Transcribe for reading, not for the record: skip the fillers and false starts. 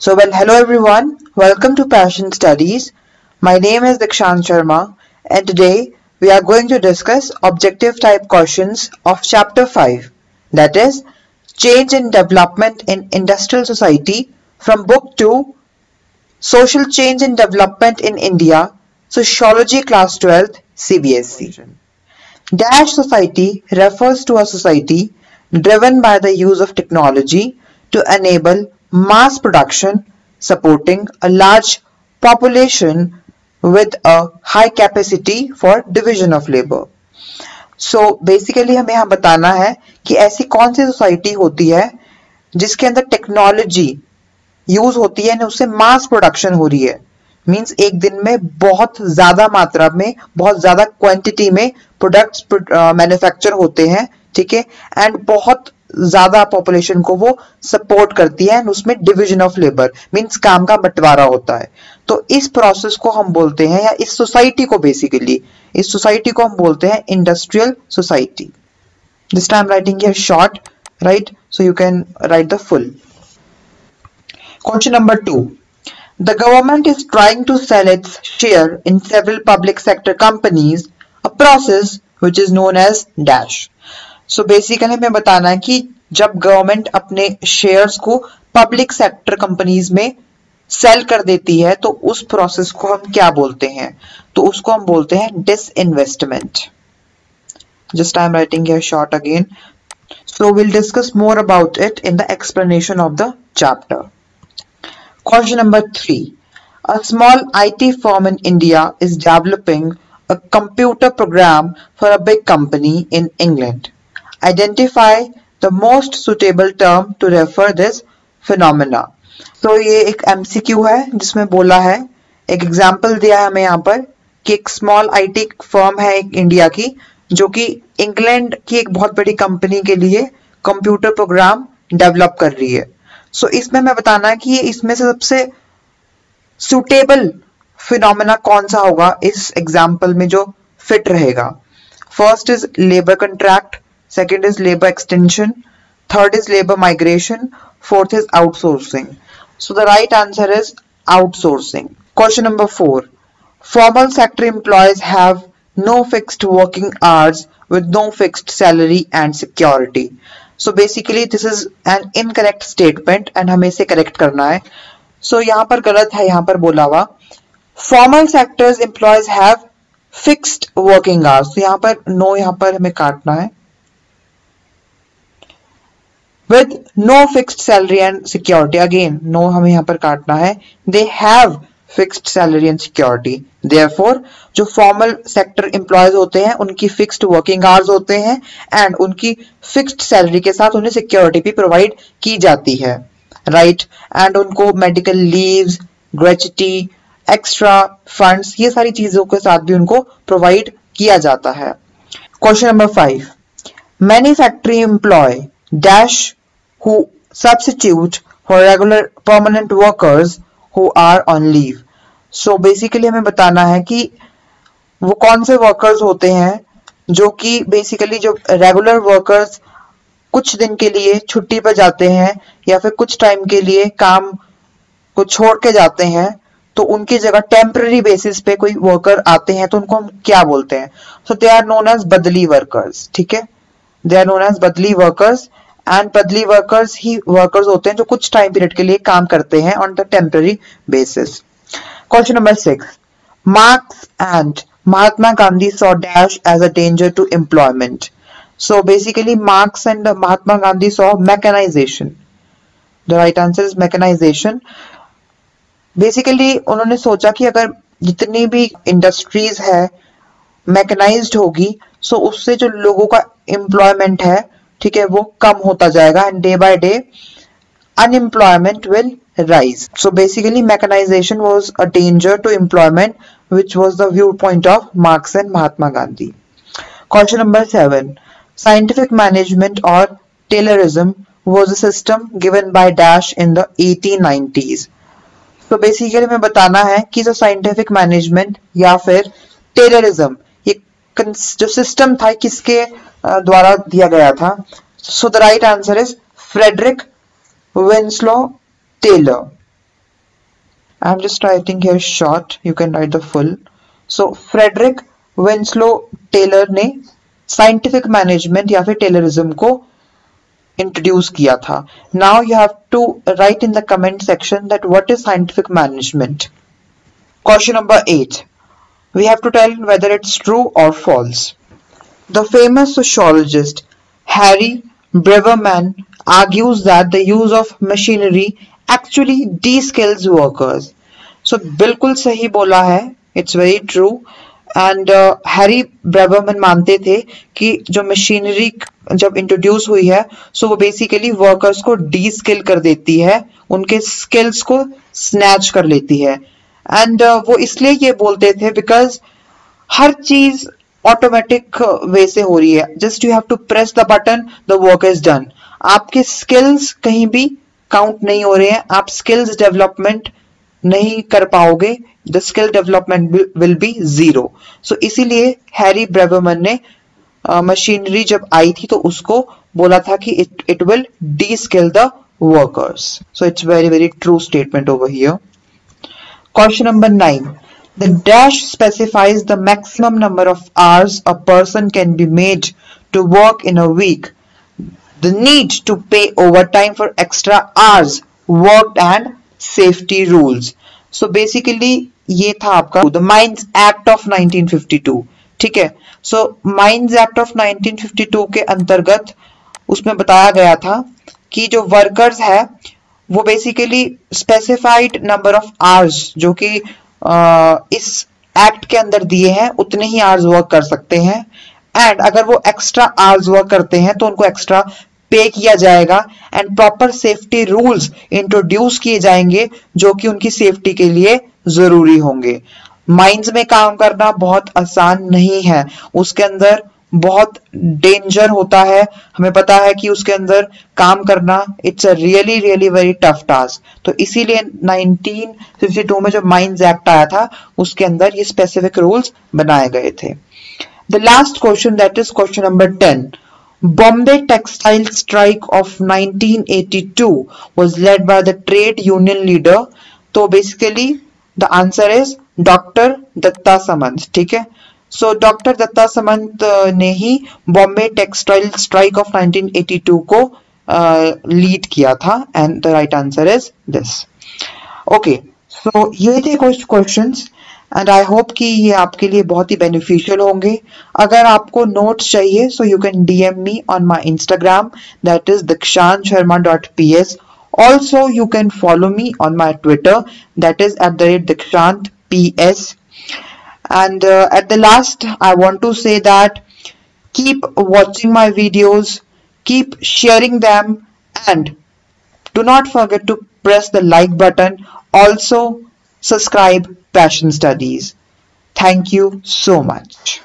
Hello everyone, welcome to Passion Studies. My name is Dikshant Sharma and today we are going to discuss objective type questions of chapter 5, that is Change in Development in Industrial Society from book 2, Social Change and Development in India, Sociology Class 12th, CBSE. Dash society refers to a society driven by the use of technology to enable mass production supporting a large population with a high capacity for division of labor. So basically हमें यहाँ बताना है कि ऐसी कौन सी society होती है जिसके अंदर टेक्नोलॉजी यूज होती है ना, उससे मास प्रोडक्शन हो रही है। मींस एक दिन में बहुत ज्यादा मात्रा में, बहुत ज्यादा क्वांटिटी में प्रोडक्ट्स मैन्युफैक्चर होते हैं, ठीक है, एंड बहुत ज्यादा पॉपुलेशन को वो सपोर्ट करती है एंड उसमें डिवीजन ऑफ लेबर मींस काम का बंटवारा होता है। तो इस प्रोसेस को हम बोलते हैं, या इस सोसाइटी को बेसिकली, इस सोसाइटी को हम बोलते हैं industrial society. This time writing here short, right, so you can write the full. Question number 2. The government is trying to sell its share in several public sector companies, a process which is known as dash. So basically हमें बताना है कि जब government अपने shares को public sector companies में cell कर देती है तो उस प्रोसेस को हम क्या बोलते हैं? तो उसको हम बोलते हैं disinvestment. Just I am writing here short again. So we'll discuss more about it in the explanation of the chapter. Question number 3. A small IT firm in India is developing a computer program for a big company in England. Identify the most suitable term to refer this phenomena. तो ये एक MCQ है जिसमें बोला है, एक example दिया है हमें यहाँ पर कि एक स्मॉल IT फर्म है एक इंडिया की जो कि इंग्लैंड की एक बहुत बड़ी कंपनी के लिए कंप्यूटर प्रोग्राम डेवलप कर रही है। सो इसमें मैं बताना है कि ये इसमें से सबसे सुटेबल फिनोमेना कौन सा होगा इस एग्जाम्पल में जो फिट रहेगा। First is labour contract, second is labour extension, third is labour migration, fourth is outsourcing. So the right answer is outsourcing. Question number 4. Formal sector employees have no fixed working hours with no fixed salary and security. So basically this is an incorrect statement and हमें इसे correct करना है। So यहाँ पर गलत है, यहाँ पर बोला हुआ formal sectors employees have fixed working hours। तो यहाँ पर no, यहाँ पर हमें काटना है with no fixed salary and security। Again no हमें यहाँ पर काटना है, they have fixed salary and security. Therefore जो फॉर्मल सेक्टर एम्प्लॉयज होते हैं उनकी फिक्स्ड वर्किंग आवर्स होते हैं एंड उनकी फिक्स्ड सैलरी के साथ उन्हें सिक्योरिटी भी प्रोवाइड की जाती है, राइट, एंड उनको medical leaves, gratuity, extra funds, ये सारी चीजों के साथ भी उनको प्रोवाइड किया जाता है। Question number 5. Many factory employ dash who substitute for regular permanent workers who are on leave. So basically हमें बताना है कि वो कौन से वर्कर्स होते हैं जो कि बेसिकली जो रेगुलर वर्कर्स कुछ दिन के लिए छुट्टी पर जाते हैं या फिर कुछ टाइम के लिए काम को छोड़ के जाते हैं, तो उनकी जगह टेम्पररी बेसिस पे कोई वर्कर आते हैं तो उनको हम क्या बोलते हैं? सो दे आर नोन एज बदली वर्कर्स, ठीक है, दे आर नोन एज बदली वर्कर्स एंड बदली वर्कर्स ही वर्कर्स होते हैं जो कुछ टाइम पीरियड के लिए काम करते हैं on the temporary basis. Question number 6. Marx and Mahatma Gandhi saw dash as a danger to employment. So basically Marx and Mahatma Gandhi saw mechanisation. The right answer is mechanisation. Basically उन्होंने सोचा कि अगर जितनी भी इंडस्ट्रीज है मैकेनाइज्ड होगी सो उससे जो लोगों का एम्प्लॉयमेंट है, ठीक है, वो कम होता जाएगा and day by day unemployment will rise. So basically mechanization was a danger to employment, which was the viewpoint of Marx and Mahatma Gandhi. Question number 7. Scientific management or Taylorism was a system given by Dash in the 1890s. So basically हमें बताना है कि जो scientific management या फिर Taylorism, ये जो system था किसके द्वारा दिया गया था? So the right answer is Frederick Winslow Taylor. I'm just writing here short, you can write the full. So Frederick Winslow Taylor ने साइंटिफिक मैनेजमेंट या फिर टेलरिज्म को इंट्रोड्यूस किया था. Now you have to write in the comment section that what is scientific management. Question number 8. We have to tell whether it's true or false. The famous sociologist Harry Breverman argues that the use of machinery actually de-skills workers. So बिल्कुल सही बोला है. It's very true. And Harry Braverman मानते थे कि जो machinery जब introduce हुई है सो वो बेसिकली वर्कर्स को डी स्किल कर देती है, उनके स्किल्स को स्नैच कर लेती है. एंड वो इसलिए ये बोलते थे बिकॉज हर चीज ऑटोमेटिक वे से हो रही है. Just you have to press the button, the work is done. आपके स्किल्स कहीं भी काउंट नहीं हो रहे हैं, आप स्किल्स डेवलपमेंट नहीं कर पाओगे. The skill development will be zero. So इसीलिए हैरी ब्रेवरमैन ने मशीनरी जब आई थी तो उसको बोला था कि it will D skill the workers. So it's very very true statement over here. Question number 9. The dash specifies the maximum number of hours a person can be made to work in a week. The need to pay overtime for extra hours worked and safety rules. So basically ये था आपका the Mines Act of 1952. ठीक है. So Mines Act of 1952 के अंतर्गत उसमें बताया गया था कि जो वर्कर्स है वो basically specified number of hours जो कि इस एक्ट के अंदर दिए हैं उतने ही आवर्स वर्क कर सकते हैं. एंड अगर वो एक्स्ट्रा आवर्स वर्क करते हैं तो उनको एक्स्ट्रा पे किया जाएगा. And proper safety rules introduce किए जाएंगे जो कि उनकी सेफ्टी के लिए जरूरी होंगे. माइंस में काम करना बहुत आसान नहीं है, उसके अंदर बहुत डेंजर होता है. हमें पता है कि उसके अंदर काम करना it's a really really very tough task. तो इसीलिए 1952 में जब माइंस एक्ट आया था उसके अंदर ये स्पेसिफिक रूल्स बनाए गए थे. The last question that is question number 10. Bombay textile strike of 1982 was led by the trade union leader. तो basically the answer is doctor Datta Samant. ठीक है. सो डॉक्टर दत्ता सामंत ने ही बॉम्बे टेक्सटाइल स्ट्राइक ऑफ 1982 को लीड किया था. And the right answer is this. Okay, so ये थे कुछ क्वेश्चंस एंड आई होप कि ये आपके लिए बहुत ही बेनिफिशियल होंगे. अगर आपको नोट्स चाहिए so you can DM me on my Instagram that is dikshantsharma.ps. Also you can follow me on my Twitter that is @DikshantPS. And at the last I want to say that keep watching my videos, keep sharing them, and do not forget to press the like button. Also subscribe Passion Studies. Thank you so much.